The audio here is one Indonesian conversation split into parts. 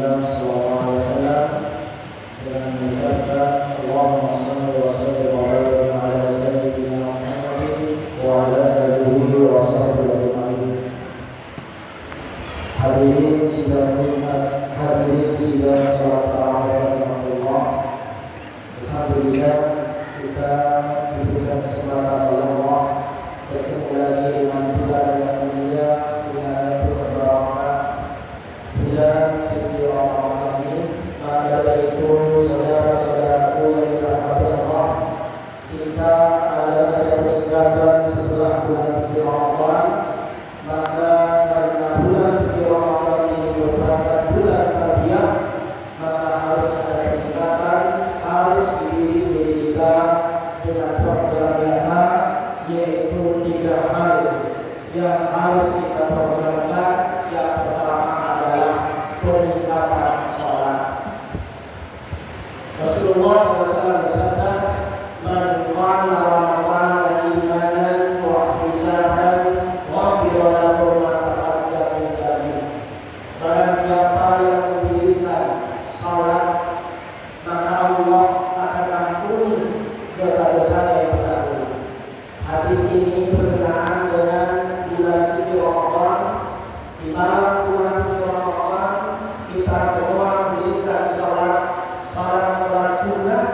Rasulullah sallallahu alaihi wasallam dengan mengucapkan Allahumma shalli wa sallim wa barik ala sayyidina Muhammadin wa ala alihi wa sahbihi ajma'in. Hadirin sidang salat tarawih rahmatullah. Alhamdulillah kita diberikan kesempatan oleh Allah bertemu lagi dengan bulan yang mulia, bulan yang berbarakah, bulan suci Ramadan ini. Maka dari itu saudara-saudaraku yang dirahmati Allah, kita ada peningkatan setelah bulan suci Ramadan. Maka karena bulan suci Ramadan ini merupakan bulan tarbiyah, maka harus ada peningkatan, harus dididik diri kita dengan program yang yaitu 3 hal yang harus kita programkan. Yang pertama adalah peningkatan sholat. Rasulullah SAW bersabda, "Man qala Ramadan imanan wa ihtisaban ghufira lahu ma taqaddama min dhanbihi." Barang siapa yang mendirikan sholat, maka Allah akan ampuni dosa-dosanya yang terdahulu. Hadis ini berkenaan dengan bulan suci Ramadan. Di malam bulan suci Ramadan kita semua mendirikan sholat sunnah,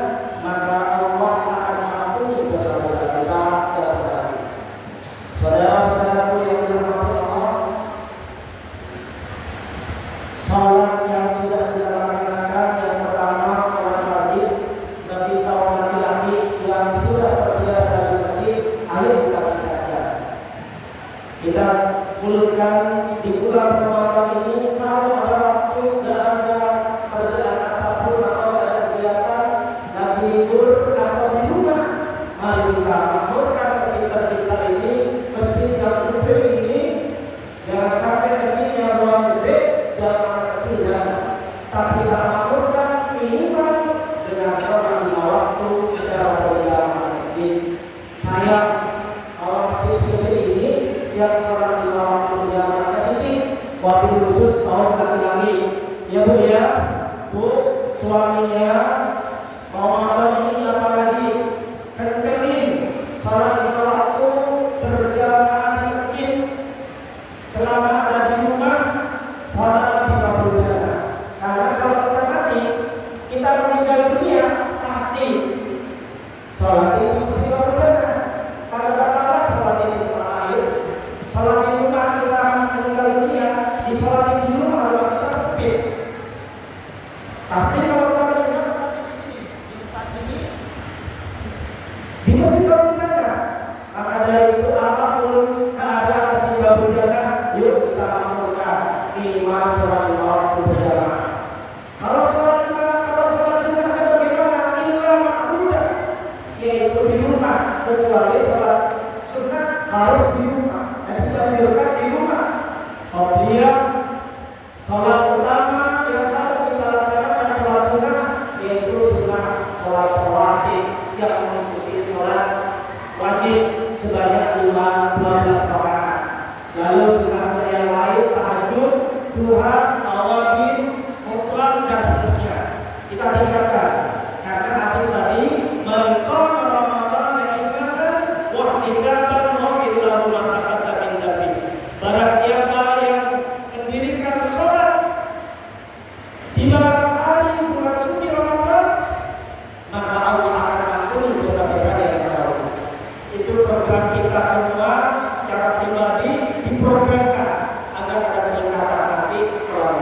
maka Allah akan mengampuni dosa-dosa kita yang terdahulu. Saudara-saudaraku yang dirahmati Allah, sholat yang sudah kita laksanakan, yang pertama sholat wajib bagi kaum laki-laki yang sudah terbiasa di masjid, ayo kita tingkatkan. Kita fullkan di bulan Ramadan ini. Kalau ada waktu, tidak ada kerjaan apapun atau ada kegiatan, lagi libur atau di rumah, mari kita makmurkan masjid kita ini, masjid yang gede ini. Jangan sampai kecilnya ruang gede, jangan kecil jangan, tapi kita makmurkan minimal dengan sholat 5 waktu secara berjamaah masjid. Saya kalau masjid seperti ini yang sholat 5 waktu berjamaah sedikit, wabil khusus kaum laki-laki. Ya Bu ya, Bu, suaminya Ramadan ini apalagi kencengin sholat 5 waktu berjamaah di masjid. Selama ada di rumah, sholat 50 jamaah. Karena kalau kita mati, kita meninggal dunia, pasti sholat itu mesti berjamaah. Kalau katakan sholat itu di tempat lain, sholat di rumah kita meninggal dunia, di sholat di rumah kalau kita sempit. Pasti kalau kita meninggal di sini, di tempat ini, di masjid berjamaah. Maka dari itu apapun keadaan masjid berjamaah, yuk kita lakukan minimal sholat 5 waktu berjamaah. Kalau sholat sunnahnya bagaimana? Illa makbudah, yaitu di rumah. Kecuali sholat sunnah harus di rumah, dan kita menunjukkan di rumah. Qobliyah, sholat utama yang harus kita laksanakan sholat sunnah, yaitu sunnah sholat rawatib yang mengikuti sholat wajib sebanyak 12 rakaat. Lalu sunnah yang lain, tahajud, duha, nawafil, mutlak dan seterusnya kita tinggalkan. Karena hadis tadi, "Man qama Ramadan imanan wa ihtisaban ghufira lahu ma taqaddama min dhanbihi." Barang siapa yang mendirikan sholat di malam hari bulan suci Ramadan, maka Allah akan ampuni dosa-dosa yang terdahulu. Itu program kita semua secara pribadi diprogramkan agar ada peningkatan nanti setelah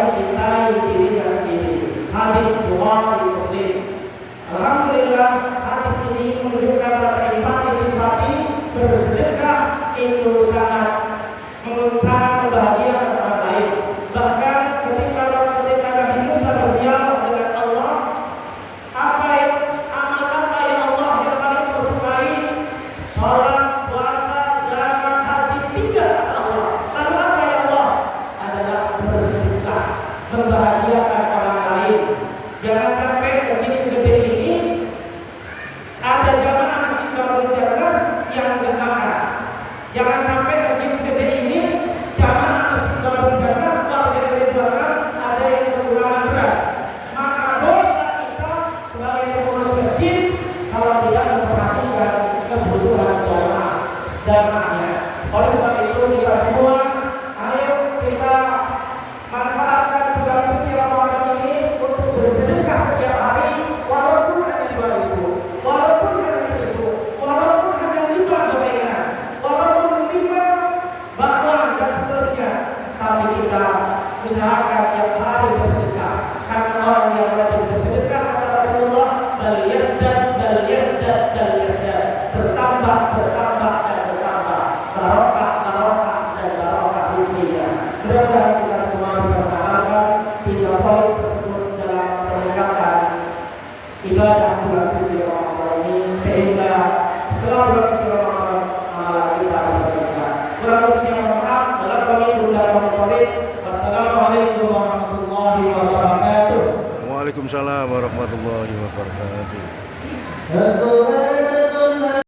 mencintai dirinya sendiri. Hadis Bukhari Muslim. Alhamdulillah, hadis ini menunjukkan rasa empati simpati bersedekah itu sangat membahagiakan orang lain. Bahkan ketika Nabi Musa berdialog dengan Allah, amal apa yang Allah yang paling kau sukai? Salat, puasa, zakat, haji, tidak kata Allah. Lalu apa ya Allah? Adalah bersedekah, membahagiakan orang lain. Jangan sampai masjid segede ini ada jamaah masjid Darul Jannah yang enggak makan. Jangan sampai masjid segede ini jamaah masjid Darul Jannah warga Ridwan ada yang kekurangan beras. Maka dosa kita sebagai pengurus masjid kalau tidak memperhatikan kebutuhan jamaahnya. Oleh sebab itu kita semua, ayo kita manfaatkan bulan suci Ramadan ini untuk bersedekah setiap hari, walaupun hanya 2.000, walaupun hanya 1.000, walaupun hanya 5 gorengan, walaupun 5 bakwan dan seterusnya. Tapi kita usahakan tiap hari bersedekah. Karena orang yang rajin bersedekah kata Rasulullah, bal yasdad, bertambah dan bertambah, barokah dan barokah rizkinya. Mudah-mudahan kita